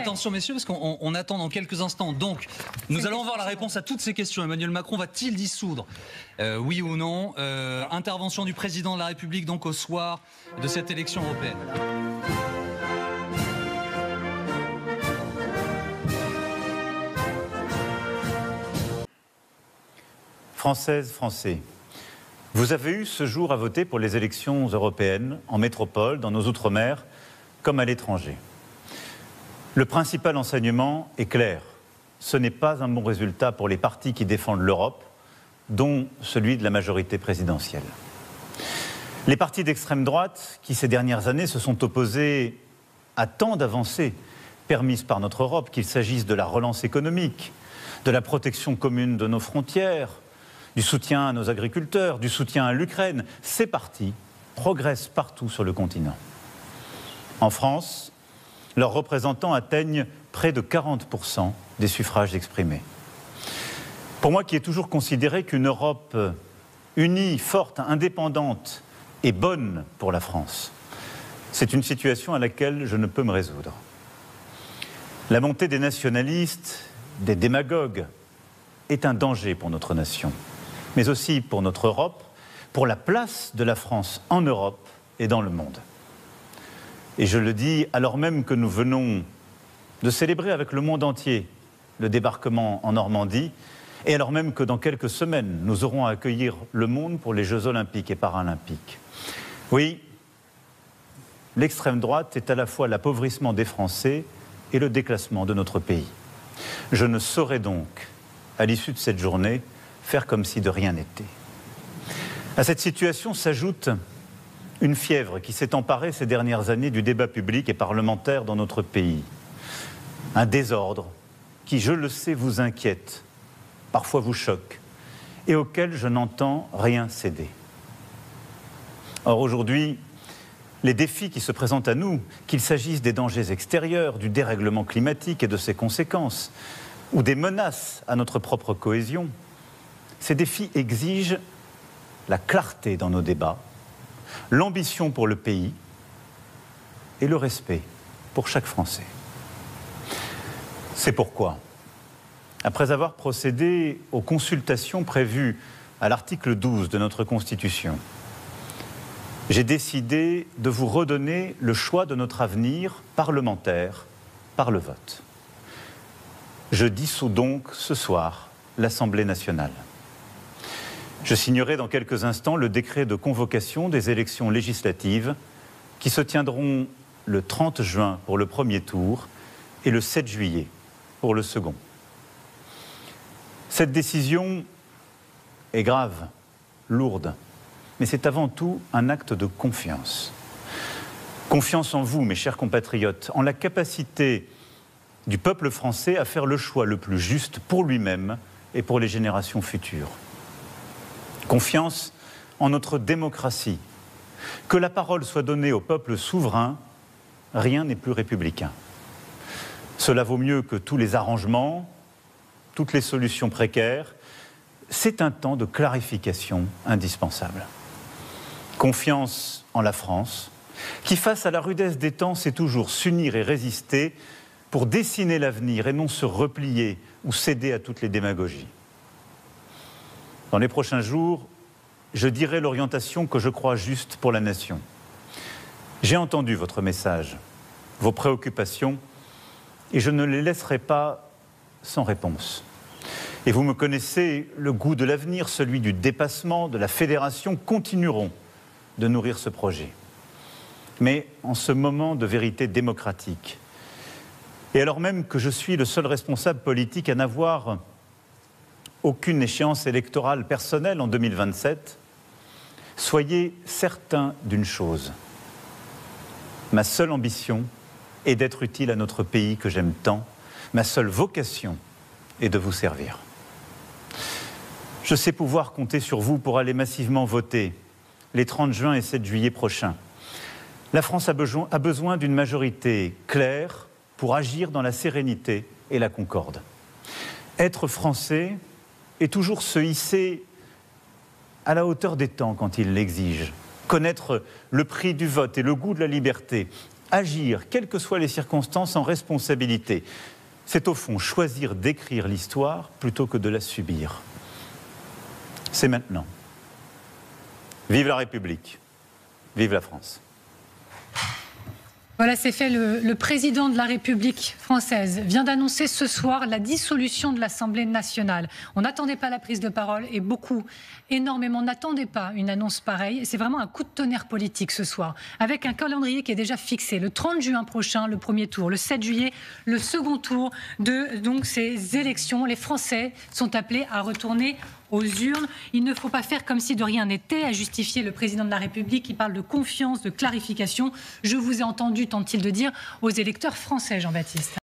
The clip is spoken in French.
attention messieurs, parce qu'on attend dans quelques instants. Donc, nous allons avoir la réponse à toutes ces questions. Emmanuel Macron va-t-il dissoudre oui ou non intervention du président de la République donc au soir de cette élection européenne. Françaises, Français, vous avez eu ce jour à voter pour les élections européennes, en métropole, dans nos outre-mer, comme à l'étranger. Le principal enseignement est clair. Ce n'est pas un bon résultat pour les partis qui défendent l'Europe, dont celui de la majorité présidentielle. Les partis d'extrême droite, qui ces dernières années se sont opposés à tant d'avancées permises par notre Europe, qu'il s'agisse de la relance économique, de la protection commune de nos frontières, du soutien à nos agriculteurs, du soutien à l'Ukraine, ces partis progressent partout sur le continent. En France, leurs représentants atteignent près de 40% des suffrages exprimés. Pour moi qui ai toujours considéré qu'une Europe unie, forte, indépendante et bonne pour la France, c'est une situation à laquelle je ne peux me résoudre. La montée des nationalistes, des démagogues, est un danger pour notre nation, mais aussi pour notre Europe, pour la place de la France en Europe et dans le monde. Et je le dis alors même que nous venons de célébrer avec le monde entier le débarquement en Normandie, et alors même que dans quelques semaines, nous aurons à accueillir le monde pour les Jeux Olympiques et Paralympiques. Oui, l'extrême droite est à la fois l'appauvrissement des Français et le déclassement de notre pays. Je ne saurais donc, à l'issue de cette journée, faire comme si de rien n'était. À cette situation s'ajoute une fièvre qui s'est emparée ces dernières années du débat public et parlementaire dans notre pays. Un désordre qui, je le sais, vous inquiète, parfois vous choque, et auquel je n'entends rien céder. Or aujourd'hui, les défis qui se présentent à nous, qu'il s'agisse des dangers extérieurs, du dérèglement climatique et de ses conséquences, ou des menaces à notre propre cohésion, ces défis exigent la clarté dans nos débats, l'ambition pour le pays et le respect pour chaque Français. C'est pourquoi, après avoir procédé aux consultations prévues à l'article 12 de notre Constitution, j'ai décidé de vous redonner le choix de notre avenir parlementaire par le vote. Je dissous donc ce soir l'Assemblée nationale. Je signerai dans quelques instants le décret de convocation des élections législatives qui se tiendront le 30 juin pour le premier tour et le 7 juillet pour le second. Cette décision est grave, lourde, mais c'est avant tout un acte de confiance. Confiance en vous, mes chers compatriotes, en la capacité du peuple français à faire le choix le plus juste pour lui-même et pour les générations futures. Confiance en notre démocratie. Que la parole soit donnée au peuple souverain, rien n'est plus républicain. Cela vaut mieux que tous les arrangements, toutes les solutions précaires. C'est un temps de clarification indispensable. Confiance en la France, qui face à la rudesse des temps sait toujours s'unir et résister pour dessiner l'avenir et non se replier ou céder à toutes les démagogies. Dans les prochains jours, je dirai l'orientation que je crois juste pour la nation. J'ai entendu votre message, vos préoccupations, et je ne les laisserai pas sans réponse. Et vous me connaissez, le goût de l'avenir, celui du dépassement, de la fédération, continueront de nourrir ce projet. Mais en ce moment de vérité démocratique, et alors même que je suis le seul responsable politique à n'avoir aucune échéance électorale personnelle en 2027, soyez certains d'une chose. Ma seule ambition est d'être utile à notre pays que j'aime tant. Ma seule vocation est de vous servir. Je sais pouvoir compter sur vous pour aller massivement voter les 30 juin et 7 juillet prochains. La France a besoin d'une majorité claire pour agir dans la sérénité et la concorde. Être français est toujours se hisser à la hauteur des temps quand il l'exige. Connaître le prix du vote et le goût de la liberté, agir, quelles que soient les circonstances, en responsabilité. C'est au fond choisir d'écrire l'histoire plutôt que de la subir. C'est maintenant. Vive la République. Vive la France. Voilà, c'est fait. Le président de la République française vient d'annoncer ce soir la dissolution de l'Assemblée nationale. On n'attendait pas la prise de parole et énormément, n'attendaient pas une annonce pareille. C'est vraiment un coup de tonnerre politique ce soir, avec un calendrier qui est déjà fixé. Le 30 juin prochain, le premier tour. Le 7 juillet, le second tour de ces élections. Les Français sont appelés à retourner aux urnes. Il ne faut pas faire comme si de rien n'était, a justifié le président de la République qui parle de confiance, de clarification. Je vous ai entendu, tente-t-il de dire, aux électeurs français, Jean-Baptiste.